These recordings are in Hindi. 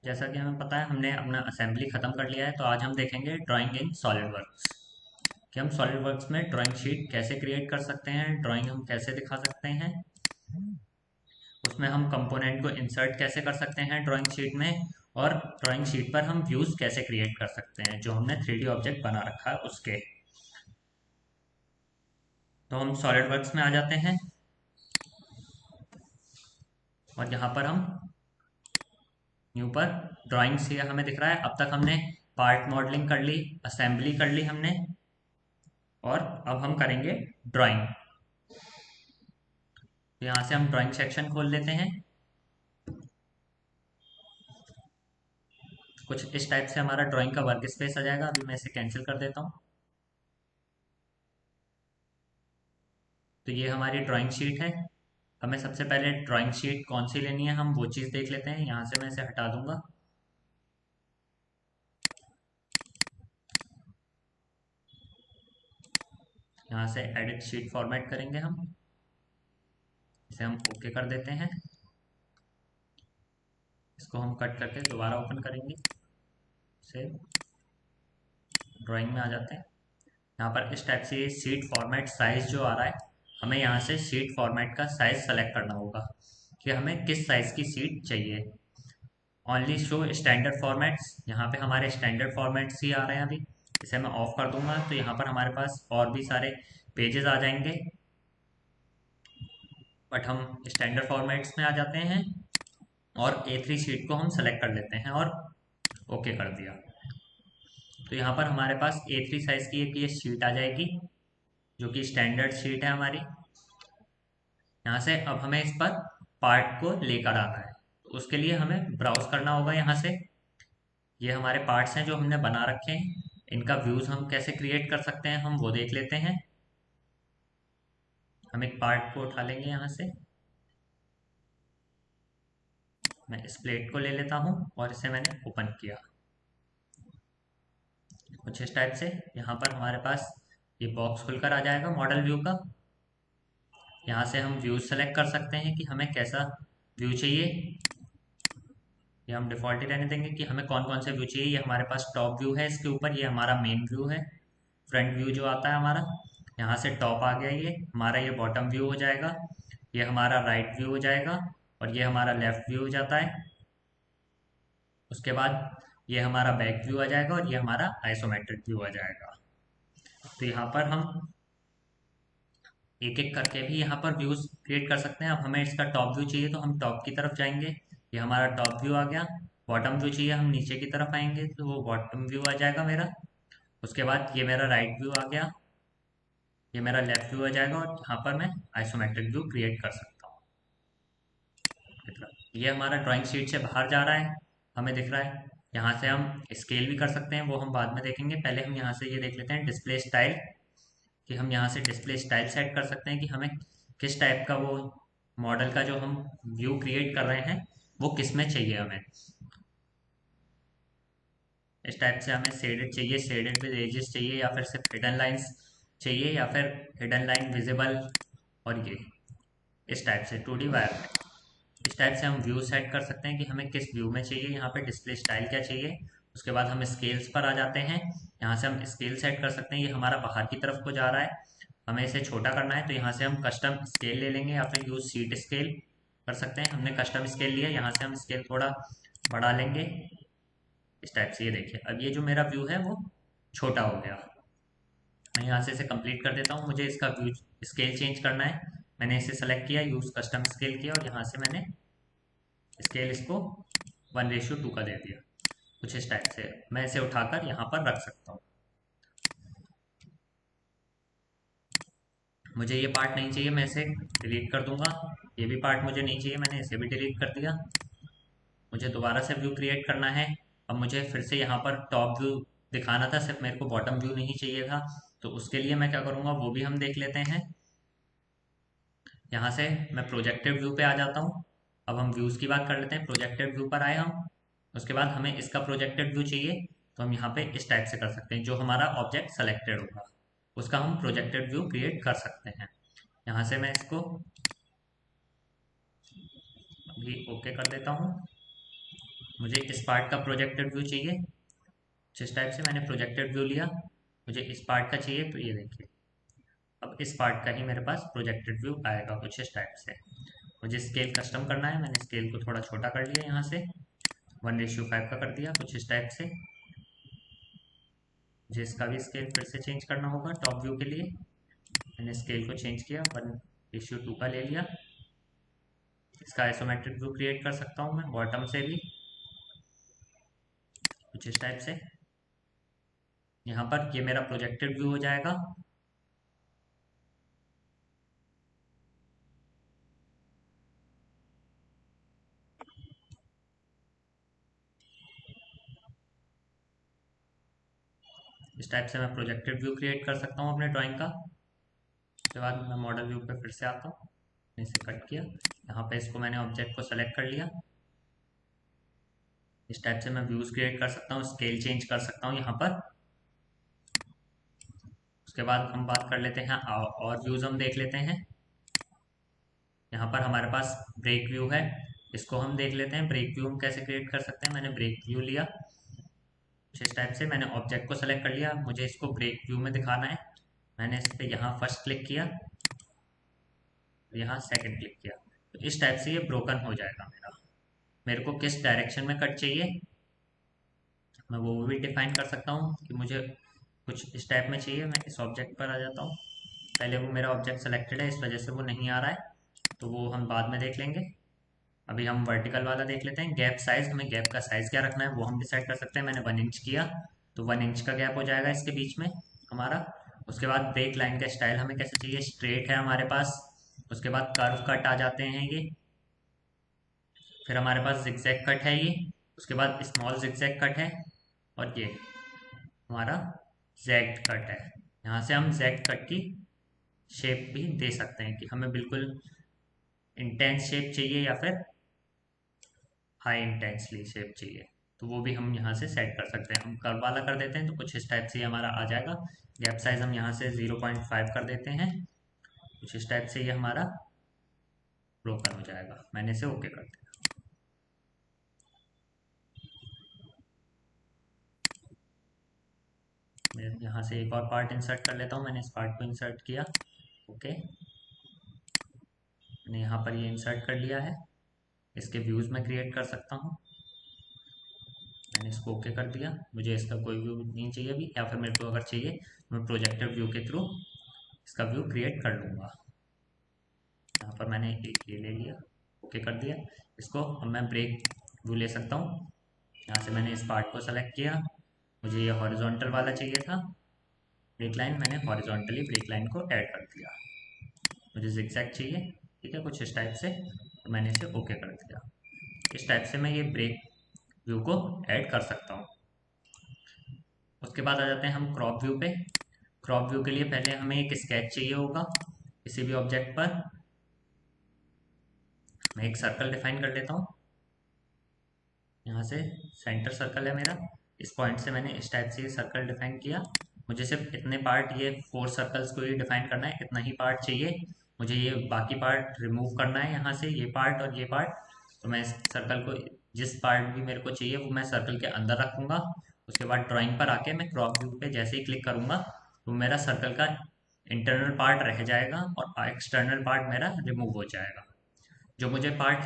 जैसा कि हमें पता है हमने अपना असेंबली ख़त्म कर लिया है, तो आज हम देखेंगे ड्राइंग इन सॉलिड वर्क्स कि हम सॉलिड वर्क्स में ड्राइंग शीट कैसे क्रिएट कर सकते हैं, ड्राइंग हम कैसे दिखा सकते हैं, उसमें हम कंपोनेंट को इंसर्ट कैसे कर सकते हैं ड्राइंग शीट में, और ड्राइंग शीट पर हम व्यूज़ कैसे क्रिएट कर सकते हैं जो हमने 3D ऑब्जेक्ट बना रखा है उसके। तो हम सॉलिड वर्क्स में आ जाते हैं और यहाँ पर हम न्यू पर ड्राइंग्स ये हमें दिख रहा है। अब तक हमने पार्ट मॉडलिंग कर ली, असेंबली कर ली हमने, और अब हम करेंगे ड्राइंग। तो यहाँ से हम ड्राइंग सेक्शन खोल लेते हैं। कुछ इस टाइप से हमारा ड्राइंग का वर्क स्पेस आ जाएगा। अभी मैं इसे कैंसिल कर देता हूँ। तो ये हमारी ड्राइंग शीट है। हमें सबसे पहले ड्राइंग शीट कौन सी लेनी है हम वो चीज़ देख लेते हैं। यहाँ से मैं इसे हटा दूंगा। यहाँ से एडिट शीट फॉर्मेट करेंगे हम, इसे हम ओके कर देते हैं। इसको हम कट करके दोबारा ओपन करेंगे, से ड्राइंग में आ जाते हैं। यहाँ पर इस टाइप से ये शीट फॉर्मेट साइज जो आ रहा है, हमें यहाँ से शीट फॉर्मेट का साइज सेलेक्ट करना होगा कि हमें किस साइज की शीट चाहिए। ओनली शो स्टैंडर्ड फॉर्मेट्स, यहाँ पे हमारे स्टैंडर्ड फॉर्मेट्स ही आ रहे हैं अभी। इसे मैं ऑफ कर दूंगा तो यहाँ पर हमारे पास और भी सारे पेजेस आ जाएंगे, बट हम स्टैंडर्ड फॉर्मेट्स में आ जाते हैं और A3 शीट को हम सेलेक्ट कर लेते हैं और ओके कर दिया। तो यहाँ पर हमारे पास A3 साइज की एक ये शीट आ जाएगी जो कि स्टैंडर्ड शीट है हमारी। यहाँ से अब हमें इस पर पार्ट को लेकर आना है, तो उसके लिए हमें ब्राउज करना होगा। यहाँ से ये हमारे पार्ट्स हैं जो हमने बना रखे हैं, इनका व्यूज़ हम कैसे क्रिएट कर सकते हैं हम वो देख लेते हैं। हम एक पार्ट को उठा लेंगे यहाँ से, मैं इस प्लेट को ले लेता हूँ और इसे मैंने ओपन किया कुछ इस टाइप से। यहाँ पर हमारे पास ये बॉक्स खुलकर आ जाएगा मॉडल व्यू का। यहाँ से हम व्यूज सेलेक्ट कर सकते हैं कि हमें कैसा व्यू चाहिए। ये हम डिफ़ॉल्ट ही रहने देंगे कि हमें कौन कौन से व्यू चाहिए। ये हमारे पास टॉप व्यू है, इसके ऊपर ये हमारा मेन व्यू है, फ्रंट व्यू जो आता है हमारा। यहाँ से टॉप आ गया, ये हमारा ये बॉटम व्यू हो जाएगा, ये हमारा राइट व्यू हो जाएगा, और ये हमारा लेफ्ट व्यू हो जाता है। उसके बाद ये हमारा बैक व्यू आ जाएगा और ये हमारा आइसोमेट्रिक व्यू आ जाएगा। तो यहाँ पर हम एक एक करके भी यहाँ पर व्यूज क्रिएट कर सकते हैं। अब हमें इसका टॉप व्यू चाहिए तो हम टॉप की तरफ जाएंगे, ये हमारा टॉप व्यू आ गया। बॉटम व्यू चाहिए, हम नीचे की तरफ आएंगे तो वो बॉटम व्यू आ जाएगा मेरा। उसके बाद ये मेरा राइट व्यू आ गया, ये मेरा लेफ्ट व्यू आ जाएगा, और यहाँ पर मैं आइसोमेट्रिक व्यू क्रिएट कर सकता हूँ। ये हमारा ड्राइंग शीट से बाहर जा रहा है, हमें दिख रहा है। यहाँ से हम स्केल भी कर सकते हैं, वो हम बाद में देखेंगे। पहले हम यहाँ से ये देख लेते हैं डिस्प्ले स्टाइल, कि हम यहाँ से डिस्प्ले स्टाइल सेट कर सकते हैं कि हमें किस टाइप का वो मॉडल का जो हम व्यू क्रिएट कर रहे हैं वो किस में चाहिए हमें। इस टाइप से हमें शेडेड चाहिए, शेडेड विद एजेस चाहिए, या फिर सिर्फ हिडन लाइंस चाहिए, या फिर हिडन लाइन विजिबल, और ये इस टाइप से 2D वायर में। इस टाइप से हम व्यू सेट कर सकते हैं कि हमें किस व्यू में चाहिए, यहाँ पे डिस्प्ले स्टाइल क्या चाहिए। उसके बाद हम स्केल्स पर आ जाते हैं, यहाँ से हम स्केल सेट कर सकते हैं। ये हमारा बाहर की तरफ को जा रहा है, हमें इसे छोटा करना है, तो यहाँ से हम कस्टम स्केल ले लेंगे या फिर यूज सीट स्केल कर सकते हैं। हमने कस्टम स्केल लिया, यहाँ से हम स्केल थोड़ा बढ़ा लेंगे इस टाइप से। ये देखिए अब ये जो मेरा व्यू है वो छोटा हो गया। मैं यहाँ से इसे कंप्लीट कर देता हूँ। मुझे इसका व्यू स्केल चेंज करना है, मैंने इसे सेलेक्ट किया, यूज कस्टम स्केल किया, और यहाँ से मैंने स्केल इसको 1:2 का दे दिया। कुछ इस टाइप से मैं इसे उठाकर यहाँ पर रख सकता हूँ। मुझे ये पार्ट नहीं चाहिए, मैं इसे डिलीट कर दूंगा। ये भी पार्ट मुझे नहीं चाहिए, मैंने इसे भी डिलीट कर दिया। मुझे दोबारा से व्यू क्रिएट करना है। अब मुझे फिर से यहाँ पर टॉप व्यू दिखाना था, सिर्फ मेरे को बॉटम व्यू नहीं चाहिए था। तो उसके लिए मैं क्या करूँगा वो भी हम देख लेते हैं। यहाँ से मैं प्रोजेक्टेड व्यू पे आ जाता हूँ। अब हम व्यूज़ की बात कर लेते हैं। प्रोजेक्टेड व्यू पर आए हम, उसके बाद हमें इसका प्रोजेक्टेड व्यू चाहिए, तो हम यहाँ पे इस टाइप से कर सकते हैं। जो हमारा ऑब्जेक्ट सेलेक्टेड होगा उसका हम प्रोजेक्टेड व्यू क्रिएट कर सकते हैं। यहाँ से मैं इसको अभी ओके कर देता हूँ। मुझे इस पार्ट का प्रोजेक्टेड व्यू चाहिए। जिस टाइप से मैंने प्रोजेक्टेड व्यू लिया, मुझे इस पार्ट का चाहिए, तो ये देखिए अब इस पार्ट का ही मेरे पास प्रोजेक्टेड व्यू आएगा कुछ इस टाइप से। मुझे स्केल कस्टम करना है, मैंने स्केल को थोड़ा छोटा कर लिया, यहाँ से 1:5 का कर दिया कुछ इस टाइप से। मुझे इसका भी स्केल फिर से चेंज करना होगा टॉप व्यू के लिए। मैंने स्केल को चेंज किया, 1:2 का ले लिया। इसका आइसोमेट्रिक व्यू क्रिएट कर सकता हूँ मैं बॉटम से भी कुछ इस टाइप से। यहाँ पर ये मेरा प्रोजेक्टेड व्यू हो जाएगा। इस टाइप से मैं प्रोजेक्टेड व्यू क्रिएट कर सकता हूँ अपने ड्राइंग का। उसके बाद मैं मॉडल व्यू पे फिर से आता हूँ, इसे कट किया, यहाँ पे इसको मैंने ऑब्जेक्ट को सेलेक्ट कर लिया। इस टाइप से मैं व्यूज क्रिएट कर सकता हूँ, स्केल चेंज कर सकता हूँ यहाँ पर। उसके बाद हम बात कर लेते हैं और व्यूज हम देख लेते हैं। यहाँ पर हमारे पास ब्रेक व्यू है, इसको हम देख लेते हैं ब्रेक व्यू हम कैसे क्रिएट कर सकते हैं। मैंने ब्रेक व्यू लिया कुछ इस टाइप से, मैंने ऑब्जेक्ट को सेलेक्ट कर लिया, मुझे इसको ब्रेक व्यू में दिखाना है। मैंने इस पर यहाँ फर्स्ट क्लिक किया, यहाँ सेकंड क्लिक किया, तो इस टाइप से ये ब्रोकन हो जाएगा मेरा। मेरे को किस डायरेक्शन में कट चाहिए मैं वो भी डिफाइन कर सकता हूँ कि मुझे कुछ इस टाइप में चाहिए। मैं इस ऑब्जेक्ट पर आ जाता हूँ, पहले वो मेरा ऑब्जेक्ट सेलेक्टेड है इस वजह से वो नहीं आ रहा है, तो वो हम बाद में देख लेंगे। अभी हम वर्टिकल वाला देख लेते हैं। गैप साइज, हमें गैप का साइज क्या रखना है वो हम डिसाइड कर सकते हैं। मैंने 1 इंच किया तो 1 इंच का गैप हो जाएगा इसके बीच में हमारा। उसके बाद ब्रेक लाइन का स्टाइल हमें कैसे चाहिए, स्ट्रेट है हमारे पास। उसके बाद कर्व कट आ जाते हैं ये, फिर हमारे पास जिगजैग कट है ये, उसके बाद स्मॉल जिगजैग कट है, और ये हमारा जैग्ड कट है। यहाँ से हम जैग्ड कट की शेप भी दे सकते हैं कि हमें बिल्कुल इंटेंस शेप चाहिए या फिर हाई इंटेंसली शेप चाहिए, तो वो भी हम यहाँ से सेट कर सकते हैं। हम कर्व वाला कर देते हैं तो कुछ इस टाइप से हमारा आ जाएगा। गैप साइज हम यहाँ से 0.5 कर देते हैं, कुछ इस टाइप से ये हमारा ब्रोकन हो जाएगा। मैंने इसे ओके कर दिया। मैं यहाँ से एक और पार्ट इंसर्ट कर लेता हूँ, मैंने इस पार्ट को इंसर्ट किया, ओके। मैंने यहाँ पर ये इंसर्ट कर लिया है, इसके व्यूज़ मैं क्रिएट कर सकता हूँ। मैंने इसको ओके कर दिया, मुझे इसका कोई व्यू नहीं चाहिए अभी, या फिर मेरे को अगर चाहिए मैं प्रोजेक्टेड व्यू के थ्रू इसका व्यू क्रिएट कर लूँगा। यहाँ पर मैंने एक ये ले लिया, ओके कर दिया। इसको अब मैं ब्रेक व्यू ले सकता हूँ। यहाँ से मैंने इस पार्ट को सेलेक्ट किया, मुझे ये हॉरिजॉन्टल वाला चाहिए था ब्रेक लाइन, मैंने हॉरिजॉन्टली ब्रेक लाइन को ऐड कर दिया। मुझे जिगजैग चाहिए, ठीक है, कुछ इस टाइप से, तो मैंने इसे ओके कर दिया। इस टाइप से मैं ये ब्रेक व्यू को ऐड कर सकता हूँ। उसके बाद आ जाते हैं हम क्रॉप व्यू पे। क्रॉप व्यू के लिए पहले हमें एक स्केच चाहिए होगा किसी भी ऑब्जेक्ट पर। मैं एक सर्कल डिफाइन कर लेता हूँ, यहाँ से सेंटर सर्कल है मेरा, इस पॉइंट से मैंने इस टाइप से ये सर्कल डिफाइन किया। मुझे सिर्फ इतने पार्ट, ये 4 सर्कल्स को ही डिफाइन करना है, इतना ही पार्ट चाहिए मुझे। ये बाकी पार्ट रिमूव करना है यहाँ से, ये पार्ट और ये पार्ट। तो मैं इस सर्कल को, जिस पार्ट भी मेरे को चाहिए वो मैं सर्कल के अंदर रखूँगा। उसके बाद ड्राइंग पर आके मैं क्रॉप व्यू पे जैसे ही क्लिक करूँगा तो मेरा सर्कल का इंटरनल पार्ट रह जाएगा और एक्सटर्नल पार्ट मेरा रिमूव हो जाएगा। जो मुझे पार्ट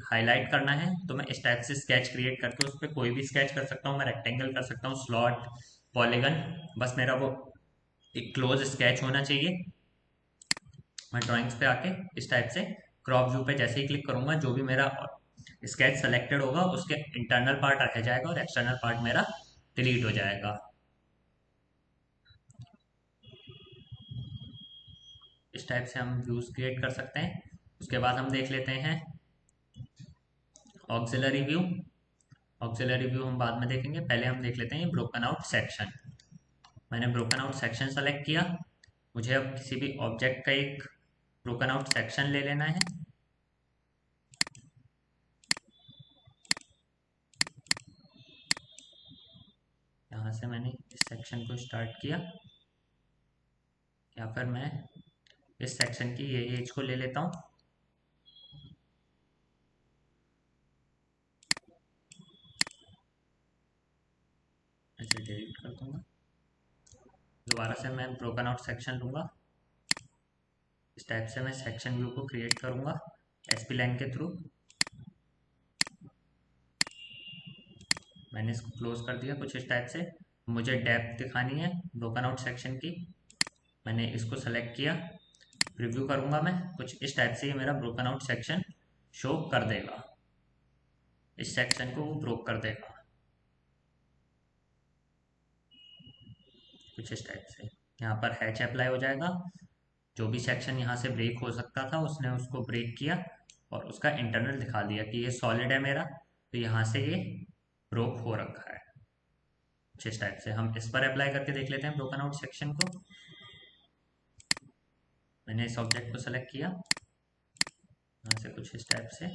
हाईलाइट करना है तो मैं इस टाइप से स्केच क्रिएट करके उस पर कोई भी स्केच कर सकता हूँ। मैं रेक्टेंगल कर सकता हूँ, स्लॉट, पॉलीगन, बस मेरा वो एक क्लोज स्केच होना चाहिए। मैं ड्राइंग्स पे आके इस टाइप से क्रॉप व्यू पे जैसे ही क्लिक करूंगा जो भी मेरा स्केच सेलेक्टेड होगा उसके इंटरनल पार्ट रखा जाएगा और एक्सटर्नल पार्ट मेरा डिलीट हो जाएगा। इस टाइप से हम व्यूज क्रिएट कर सकते हैं। उसके बाद हम देख लेते हैं ऑक्सिलरी व्यू। ऑक्सिलरी व्यू हम बाद में देखेंगे, पहले हम देख लेते हैं ब्रोकन आउट सेक्शन। मैंने ब्रोकन आउट सेक्शन सेलेक्ट किया, मुझे अब किसी भी ऑब्जेक्ट का एक ब्रोकन आउट सेक्शन ले लेना है। यहाँ से मैंने इस सेक्शन को स्टार्ट किया, या फिर मैं इस सेक्शन की ये एज को ले लेता हूँ। डिलीट कर दूंगा। दोबारा से मैं ब्रोकन आउट सेक्शन लूँगा। इस टाइप से मैं सेक्शन व्यू को क्रिएट करूँगा एसपी लाइन के थ्रू। मैंने इसको क्लोज कर दिया कुछ इस टाइप से। मुझे डेप्थ दिखानी है ब्रोकन आउट सेक्शन की, मैंने इसको सेलेक्ट किया। प्रीव्यू करूँगा मैं, कुछ इस टाइप से ये मेरा ब्रोकन आउट सेक्शन शो कर देगा। इस सेक्शन को वो ब्रोक कर देगा कुछ इस टाइप से। यहाँ पर हैच अप्लाई हो जाएगा। जो भी सेक्शन यहाँ से ब्रेक हो सकता था उसने उसको ब्रेक किया और उसका इंटरनल दिखा दिया कि ये सॉलिड है मेरा, तो यहाँ से ये ब्रोक हो रखा है कुछ इस टाइप से। हम इस पर अप्लाई करके देख लेते हैं ब्रोकन आउट सेक्शन को। मैंने इस ऑब्जेक्ट को सेलेक्ट किया, यहाँ से कुछ इस टाइप से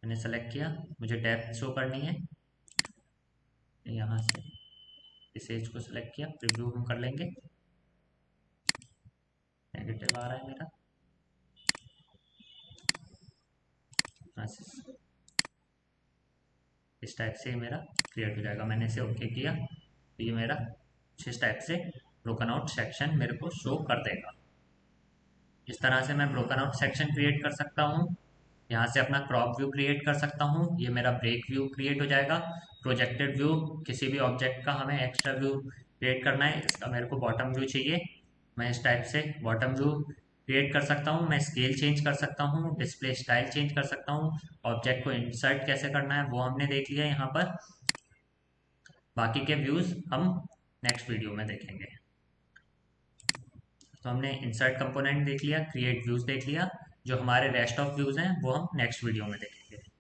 मैंने सेलेक्ट किया। मुझे डेप्थ शो करनी है, यहाँ से इस एज को सेलेक्ट किया। प्रीव्यू हम कर लेंगे। नेगेटिव आ रहा है मेरा, यहाँ से इस टाइप से मेरा क्रिएट हो जाएगा। मैंने इसे ओके किया तो ये मेरा कुछ इस टाइप से ब्रोकन आउट सेक्शन मेरे को शो कर देगा। इस तरह से मैं ब्रोकन आउट सेक्शन क्रिएट कर सकता हूँ। यहाँ से अपना क्रॉप व्यू क्रिएट कर सकता हूँ। ये मेरा ब्रेक व्यू क्रिएट हो जाएगा। प्रोजेक्टेड व्यू, किसी भी ऑब्जेक्ट का हमें एक्स्ट्रा व्यू क्रिएट करना है, इसका मेरे को बॉटम व्यू चाहिए, मैं इस टाइप से बॉटम व्यू क्रिएट कर सकता हूँ। मैं स्केल चेंज कर सकता हूँ, डिस्प्ले स्टाइल चेंज कर सकता हूँ। ऑब्जेक्ट को इंसर्ट कैसे करना है वो हमने देख लिया यहाँ पर। बाकी के व्यूज़ हम नेक्स्ट वीडियो में देखेंगे। तो हमने इंसर्ट कंपोनेंट देख लिया, क्रिएट व्यूज़ देख लिया। जो हमारे रेस्ट ऑफ व्यूज़ हैं वो हम नेक्स्ट वीडियो में देखेंगे।